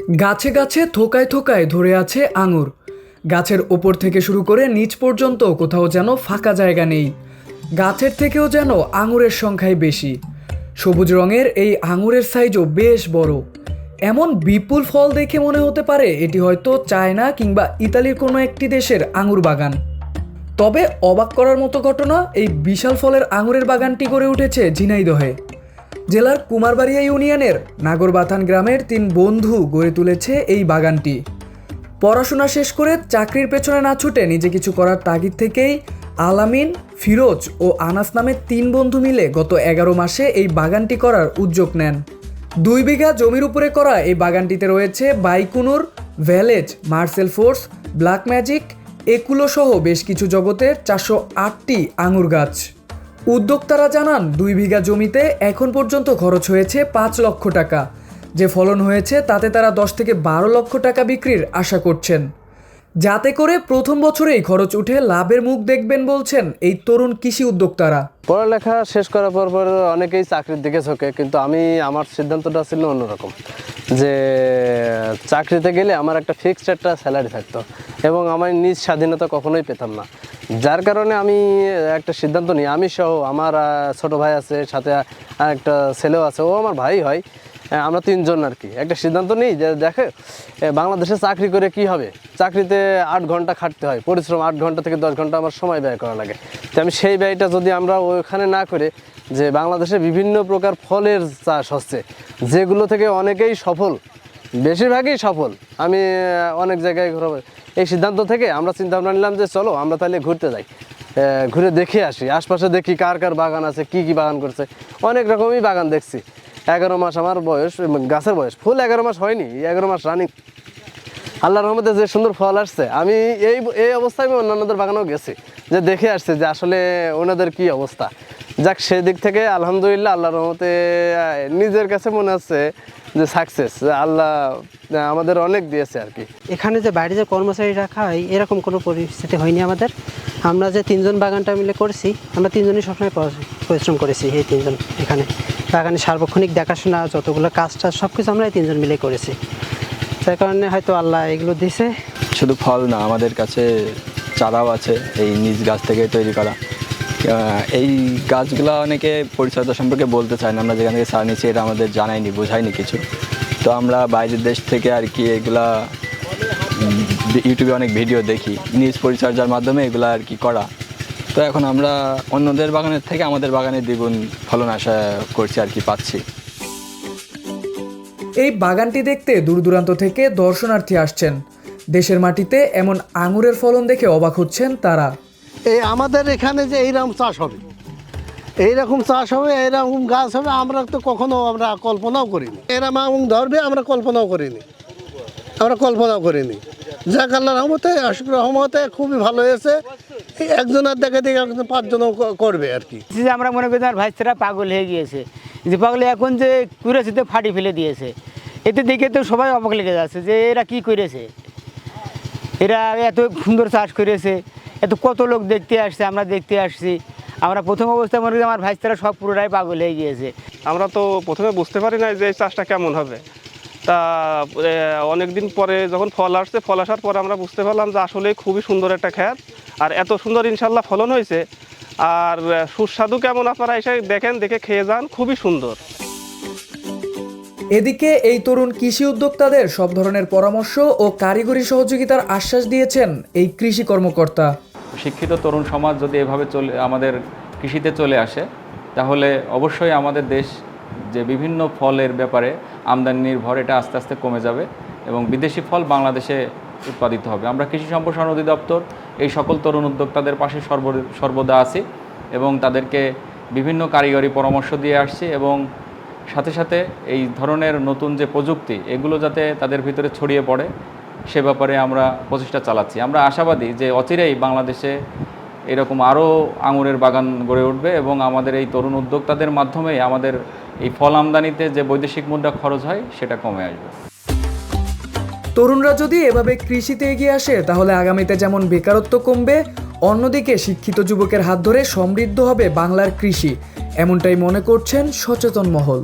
গাছে গাছে থোকায় থোকায় ধরে আছে আঙুর। গাছের ওপর থেকে শুরু করে নিচ পর্যন্ত কোথাও যেন ফাঁকা জায়গা নেই। গাছের থেকেও যেন আঙুরের সংখ্যাই বেশি। সবুজ রঙের এই আঙুরের সাইজও বেশ বড়। এমন বিপুল ফল দেখে মনে হতে পারে এটি হয়তো চায়না কিংবা ইতালির কোনো একটি দেশের আঙুর বাগান। তবে অবাক করার মতো ঘটনা, এই বিশাল ফলের আঙুরের বাগানটি গড়ে উঠেছে ঝিনাইদহে জেলার কুমারবাড়িয়া ইউনিয়নের নাগরবাথান গ্রামের 3 বন্ধু গড়ে তুলেছে এই বাগানটি। পড়াশোনা শেষ করে চাকরির পেছনে না ছুটে নিজে কিছু করার তাগিদ থেকেই আলামিন, ফিরোজ ও আনাস নামে 3 বন্ধু মিলে গত 11 মাসে এই বাগানটি করার উদ্যোগ নেন। 2 বিঘা জমির উপরে করা এই বাগানটিতে রয়েছে বাইকুনুর, ভ্যালেজ, মার্সেল ফোর্স, ব্ল্যাক ম্যাজিক, একুলো সহ বেশ কিছু জগতের 408টি আঙুর গাছ। উদ্যোক্তারা জানান 2 বিঘা জমিতে এখন পর্যন্ত খরচ হয়েছে 5 লক্ষ টাকা। যে ফলন হয়েছে তাতে তারা 10 থেকে 12 লক্ষ টাকা বিক্রির আশা করছেন, যাতে করে প্রথম বছরেই খরচ উঠে লাভের মুখ দেখবেন বলছেন এই তরুণ কৃষি উদ্যোক্তারা। পড়ালেখা শেষ করার পর অনেকেই চাকরির দিকে ঝোঁকে, কিন্তু আমার সিদ্ধান্তটা ছিল অন্যরকম, যে চাকরিতে গেলে আমার একটা ফিক্সড একটা স্যালারি থাকতো এবং আমার নিজ স্বাধীনতা কখনোই পেতাম না। যার কারণে আমি একটা সিদ্ধান্ত নিই, আমি সহ আমার ছোট ভাই আছে, সাথে একটা ছেলেও আছে, ও আমার ভাই হয়, আমরা 3 জন আর কি একটা সিদ্ধান্ত নিই যে দেখে বাংলাদেশে চাকরি করে কি হবে, চাকরিতে 8 ঘন্টা খাটতে হয়, পরিশ্রম 8 ঘন্টা থেকে 10 ঘন্টা আমার সময় ব্যয় করা লাগে। তো আমি সেই ব্যয়টা যদি আমরা ওইখানে না করে, যে বাংলাদেশে বিভিন্ন প্রকার ফলের চাষ হচ্ছে যেগুলো থেকে অনেকেই সফল, বেশিরভাগই সফল, আমি অনেক জায়গায় এই সিদ্ধান্ত থেকে আমরা চিন্তা ভাবনা নিলাম যে চলো আমরা তাহলে ঘুরতে যাই, ঘুরে দেখে আসি, আশপাশে দেখি কার কার বাগান আছে, কি কি বাগান করছে। অনেক রকমই বাগান দেখছি। 11 মাস আমার বয়স, গাছের বয়স ফুল 11 মাস হয়নি, 11 মাস রানিং। আল্লাহর রহমতে যে সুন্দর ফল আসছে, আমি এই অবস্থায় আমি অন্যান্যদের বাগানেও গেছি, যে দেখে আসছি যে আসলে ওনাদের কি অবস্থা। যাক, সেদিক থেকে আলহামদুলিল্লাহ আল্লাহর রহমতে নিজের কাছে মনে হচ্ছে যে সাকসেস, আল্লাহ আমাদের অনেক দিয়েছে আর কি। এখানে যে বাইরে যে কর্মচারী রাখা হয় এরকম কোনো পরিস্থিতি হয়নি আমাদের। আমরা যে 3 জন বাগানটা মিলে করছি, আমরা 3 জনই সবসময় পরিশ্রম করেছি। এই 3 জন এখানে বাগানে সার্বক্ষণিক দেখাশোনা, যতগুলো কাজটা সব কিছু আমরা এই 3 জন মিলে করেছি। তার কারণে হয়তো আল্লাহ এগুলো দিছে। শুধু ফল না, আমাদের কাছে চারাও আছে এই নিজ গাছ থেকে তৈরি করা। এই গাছগুলো অনেকে পরিচর্যা সম্পর্কে বলতে চায় না, আমরা যেখান থেকে চারা নিচ্ছি এটা আমাদের জানায়নি, বোঝায়নি কিছু। তো আমরা বাইরের দেশ থেকে আর কি এগুলা ইউটিউবে অনেক ভিডিও দেখি, নিজ পরিচর্যার মাধ্যমে এগুলো আর কি করা। তো এখন আমরা অন্যদের বাগানের থেকে আমাদের বাগানে দ্বিগুণ ফলন আশা করছি আর কি, পাচ্ছি। এই বাগানটি দেখতে দূর দূরান্ত থেকে দর্শনার্থী আসছেন। দেশের মাটিতে এমন আঙুরের ফলন দেখে অবাক হচ্ছেন তারা। এই আমাদের এখানে যে এইরকম চাষ হবে, এইরকম চাষ হবে, এইরকম গাছ হবে, আমরা তো কখনো আমরা কল্পনাও করিনি। এরকম আঙুর ধরবে আমরা কল্পনাও করিনি। যাক, আল্লাহর রহমতে, আশিকুর রহমতে খুবই ভালো হয়েছে। একজনের দেখে 5 জনও করবে আর কি। যে আমরা মনে করি আমার ভাইস্তারা পাগল হয়ে গিয়েছে, যে পাগলে এখন যে কুড়েছিতে ফাটি ফেলে দিয়েছে, এতে দেখে তো সবাই অবাক লেগে যাচ্ছে যে এরা কি করেছে, এরা এত সুন্দর চাষ করেছে, এত কত লোক দেখতে আসছে, আমরা দেখতে আসছি। আমরা প্রথম অবস্থায় মনে করি আমার ভাইস্তারা সব পুরোটাই পাগল হয়ে গিয়েছে। আমরা তো প্রথমে বুঝতে পারি না যে এই চাষটা কেমন হবে। তা অনেক দিন পরে যখন ফল আসছে, ফল আসার পরে আমরা বুঝতে পারলাম যে আসলে খুবই সুন্দর একটা ক্ষেত, আর এত সুন্দর ইনশাল্লাহ ফলন হয়েছে। আর সুস্বাদু কেমন আপনারা এসে দেখেন, দেখে খেয়ে যান, খুবই সুন্দর। এদিকে এই তরুণ কৃষি উদ্যোক্তাদের সব ধরনের পরামর্শ ও কারিগরি সহযোগিতার আশ্বাস দিয়েছেন এই কৃষি কর্মকর্তা। শিক্ষিত তরুণ সমাজ যদি এভাবে আমাদের কৃষিতে চলে আসে, তাহলে অবশ্যই আমাদের দেশ যে বিভিন্ন ফলের ব্যাপারে আমদানি নির্ভর, এটা আস্তে আস্তে কমে যাবে এবং বিদেশি ফল বাংলাদেশে উৎপাদিত হবে। আমরা কৃষি সম্প্রসারণ অধিদপ্তর এই সকল তরুণ উদ্যোক্তাদের পাশে সর্বদা আছি এবং তাদেরকে বিভিন্ন কারিগরি পরামর্শ দিয়ে আসছি এবং সাথে সাথে এই ধরনের নতুন যে প্রযুক্তি, এগুলো যাতে তাদের ভিতরে ছড়িয়ে পড়ে সে ব্যাপারে আমরা প্রচেষ্টা চালাচ্ছি। আমরা আশাবাদী যে অচিরেই বাংলাদেশে এরকম আরও আঙুরের বাগান গড়ে উঠবে এবং আমাদের এই তরুণ উদ্যোক্তাদের মাধ্যমে আমাদের এই ফল আমদানিতে যে বৈদেশিক মুদ্রা খরচ হয় সেটা কমে আসবে। তরুণরা যদি এভাবে কৃষিতে এগিয়ে আসে তাহলে আগামীতে যেমন বেকারত্ব কমবে, অন্যদিকে শিক্ষিত যুবকের হাত ধরে সমৃদ্ধ হবে বাংলার কৃষি, এমনটাই মনে করছেন সচেতন মহল।